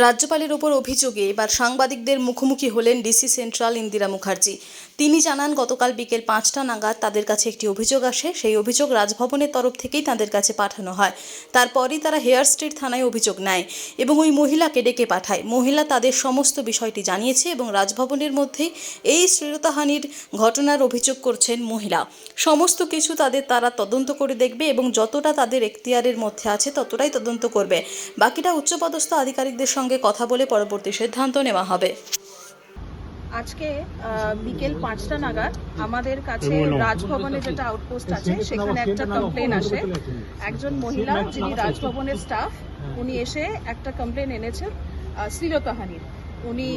রাজ্যপালের ওপর অভিযোগে এবার সাংবাদিকদের মুখোমুখি হলেন ডিসি সেন্ট্রাল ইন্দিরা মুখার্জি। তিনি জানান, গতকাল বিকেল 5টা নাগাদ তাদের কাছে একটি অভিযোগ আসে। সেই অভিযোগ রাজভবনের তরফ থেকেই তাদের কাছে পাঠানো হয়। তারপরই তারা হেয়ার স্ট্রিট থানায় অভিযোগ নেয় এবং ওই মহিলাকে ডেকে পাঠায়। মহিলা তাদের সমস্ত বিষয়টি জানিয়েছে এবং রাজভবনের মধ্যেই এই শ্লীলতাহানির ঘটনার অভিযোগ করছেন মহিলা। সমস্ত কিছু তারা তদন্ত করে দেখবে এবং যতটা তাদের এখতিয়ারের মধ্যে আছে ততটাই তদন্ত করবে। বাকিটা উচ্চপদস্থ আধিকারিকদের সঙ্গে কথা বলে পরবর্তী সিদ্ধান্ত নেওয়া হবে। আজকে বিকেল 5টা নাগাদ আমাদের কাছে রাজভবনে যেটা আউটপোস্ট আছে সেখানে একটা কমপ্লেন আসে। একজন মহিলা যিনি রাজভবনের স্টাফ, উনি এসে একটা কমপ্লেন এনেছেন শ্লীলতাহানির। উনি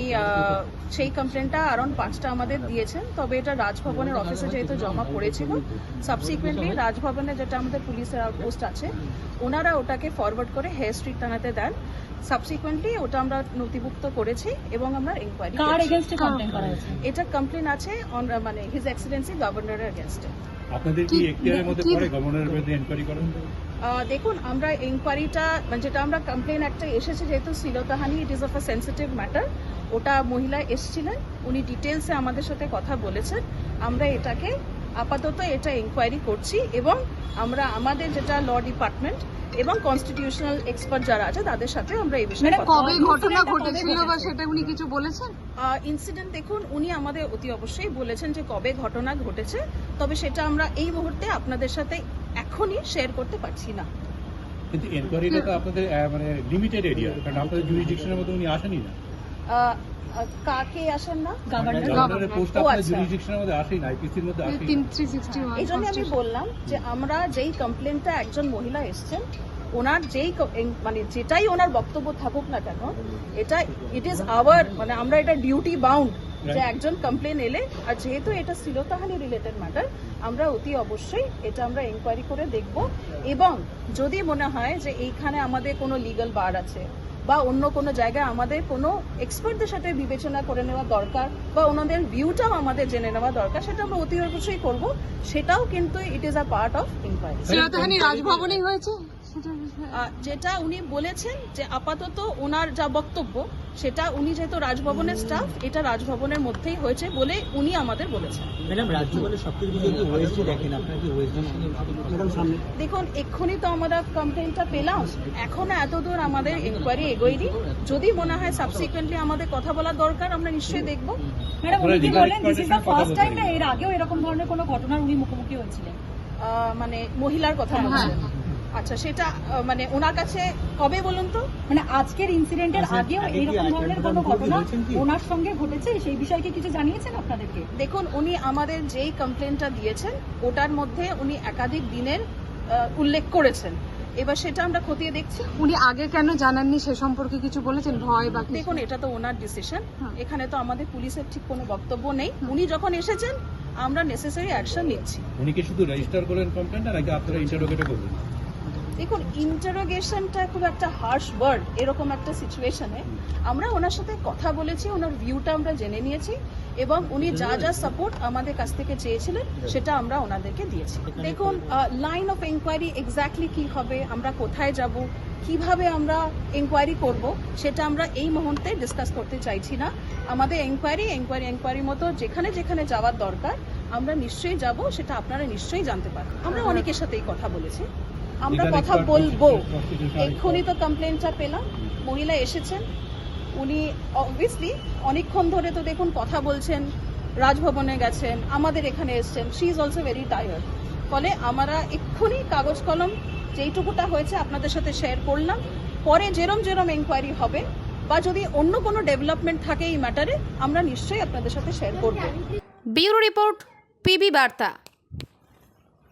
সেই কমপ্লেনটা অ্যারাউন্ড 5টা আমাদের দিয়েছেন, তবে এটা রাজভবনের অফিসে যেহেতু জমা পড়েছিল, সাবসিকুয়েন্টলি রাজভবনে যেটা আমাদের পুলিশের আউটপোস্ট আছে ওনারা ওটাকে ফরওয়ার্ড করে হেয়ার স্ট্রিট থানাতে দেন। সাবসিকুয়েন্টলি ওটা আমরা নথিভুক্ত করেছি এবং আমরা ইনকোয়ারি কার এগেইনস্টে কমপ্লেন করা হয়েছে? এটা কমপ্লেন আছে মানে হিজ এক্সেলেন্সি গভর্নরের এগেইনস্টে। আপনাদের কি এখতিয়ারের মধ্যে পড়ে গভর্নরের বিরুদ্ধে ইনকোয়ারি করেন? দেখুন, আমরা ইনকোয়ারিটা যেটা আমরা কমপ্লেন একটা এসেছে, যেহেতু শ্লীলতাহানি it is of a sensitive matter, ওটা মহিলা এসেছিলেন, উনি ডিটেলসে আমাদের সাথে কথা বলেছেন। আমরা এটাকে আপাতত এটা ইনকোয়ারি করছি এবং আমরা আমাদের যেটা ল ডিপার্টমেন্ট এবং কনস্টিটিউশনাল এক্সপার্ট যারা আছে তাদের সাথে আমরা এই বিষয়ে কবে ঘটনা ঘটেছিল বা সেটা উনি কিছু বলেছেন? ইনসিডেন্ট দেখুন, উনি আমাদের অতি অবশ্যই বলেছেন যে কবে ঘটনা ঘটেছে, তবে সেটা আমরা এই মুহূর্তে আপনাদের সাথে এখনই শেয়ার করতে পারছি না। কিন্তু এনকোয়ারিটা তো আপনাদের মানে লিমিটেড এরিয়া, কারণ আপনাদের জুরিসডিকশনের মধ্যে উনি আসেনি না। কাকে আসেন না? গভর্নরের পোস্ট আপনাদের জুরিসডিকশনের মধ্যে আসেনি, আইপিসির মধ্যে আসেনি। 361 এই জন্য আমি বললাম যে আমরা যেই কমপ্লেনটা একজন মহিলা এসছেন, ওনার যেই মানে যেটাই ওনার বক্তব্য থাকুক না কেন, এটা ইট ইজ আওয়ার মানে আমরা এটা ডিউটি বাউন্ড যে একজন কমপ্লেন এলে, আর যেহেতু এটা শ্লীলতাহানি রিলেটেড ম্যাটার, আমরা অতি অবশ্যই এটা আমরা ইনকোয়ারি করে দেখব এবং যদি মনে হয় যে এইখানে আমাদের কোনো লিগ্যাল বার আছে বা অন্য কোনো জায়গায় আমাদের কোনো এক্সপার্টদের সাথে বিবেচনা করে নেওয়া দরকার বা ওনাদের ভিউটাও আমাদের জেনে নেওয়া দরকার, সেটা আমরা অতি অবশ্যই করব। সেটাও কিন্তু it is a part of inquiry. শ্লীলতাহানি রাজভবনেই হয়েছে যেটা উনি বলেছেন যে আপাতত ওনার যা বক্তব্য সেটা, উনি যেহেতু রাজভবনের স্টাফ, এটা রাজভবনের মধ্যেই হয়েছে বলে উনি আমাদের বলেছেন। ম্যাডাম, রাজ্যপালের সবথেকে বেশি কি ওএসডি দেখেন? আপনারা কি ওএসডির সঙ্গে? দেখুন, এক্ষুনি তো আমরা কমপ্লেনটা পেলাম, এখনো এতদূর আমাদের ইনকোয়ারি এগোয়নি। যদি মনে হয় সাবসিকুয়েন্টলি আমাদের কথা বলা দরকার, আমরা নিশ্চয়ই দেখব। ম্যাডাম, উনি কি বলেন this is the first time না এর আগেও এরকম ধরনের কোনো ঘটনার উনি মুখোমুখি হয়েছিলেন? মানে মহিলার কথা বলছেন? আচ্ছা, সেটা মানে ওনার কাছে কবে বলুন তো? মানে আজকের ইনসিডেন্টের আগেও এরকম ধরনের কোনো ঘটনা ওনার সঙ্গে ঘটেছে, সেই বিষয়ে কি কিছু জানিয়েছেন আপনাদেরকে? দেখুন, উনি আমাদের যেই কমপ্লেনটা দিয়েছেন ওটার মধ্যে উনি একাধিক দিনের উল্লেখ করেছেন। এবার সেটা আমরা খতিয়ে দেখছি। উনি আগে কেন জানাননি সে সম্পর্কে কিছু বলেছেন? ভয় বা? দেখুন, এটা তো ওনার ডিসিশন, এখানে তো আমাদের পুলিশের ঠিক কোনো বক্তব্য নেই। উনি যখন এসেছেন আমরা নেসেসারি অ্যাকশন নিচ্ছি। উনি কি শুধু রেজিস্টার করেন কমপ্লেনটা, নাকি আপনারা ইন্টারোগেটও করবেন? দেখুন, ইন্টারোগেশনটা খুব একটা হার্শ ওয়ার্ড। এরকম একটা সিচুয়েশনে আমরা ওনার সাথে কথা বলেছি, ওনার ভিউটা আমরা জেনে নিয়েছি এবং উনি যা যা সাপোর্ট আমাদের কাছ থেকে চেয়েছিলেন সেটা আমরা ওনাদেরকে দিয়েছি। দেখুন, লাইন অফ এনকোয়ারি এক্স্যাক্টলি কি হবে, আমরা কোথায় যাব, কিভাবে আমরা এনকোয়ারি করব, সেটা আমরা এই মুহূর্তে ডিসকাস করতে চাইছি না। আমাদের এনকোয়ারি মতো যেখানে যেখানে যাওয়ার দরকার আমরা নিশ্চয়ই যাব, সেটা আপনারা নিশ্চয়ই জানতে পারেন। আমরা অনেকের সাথেই কথা বলেছি, আমরা কথা বলবো। এক্ষুনি তো কমপ্লেনটা পেলাম, মহিলা এসেছেন, উনি অবভিয়াসলি অনেকক্ষণ ধরে তো দেখুন কথা বলছেন, রাজভবনে গেছেন, আমাদের এখানে এসছেন, she is also very tired. ফলে আমরা এক্ষুনি কাগজ কলম যেইটুকুটা হয়েছে আপনাদের সাথে শেয়ার করলাম। পরে যেরম এনকোয়ারি হবে বা যদি অন্য কোনো ডেভেলপমেন্ট থাকে এই ম্যাটারে, আমরা নিশ্চয়ই আপনাদের সাথে শেয়ার করব। ব্যুরো রিপোর্ট, পিবি বার্তা।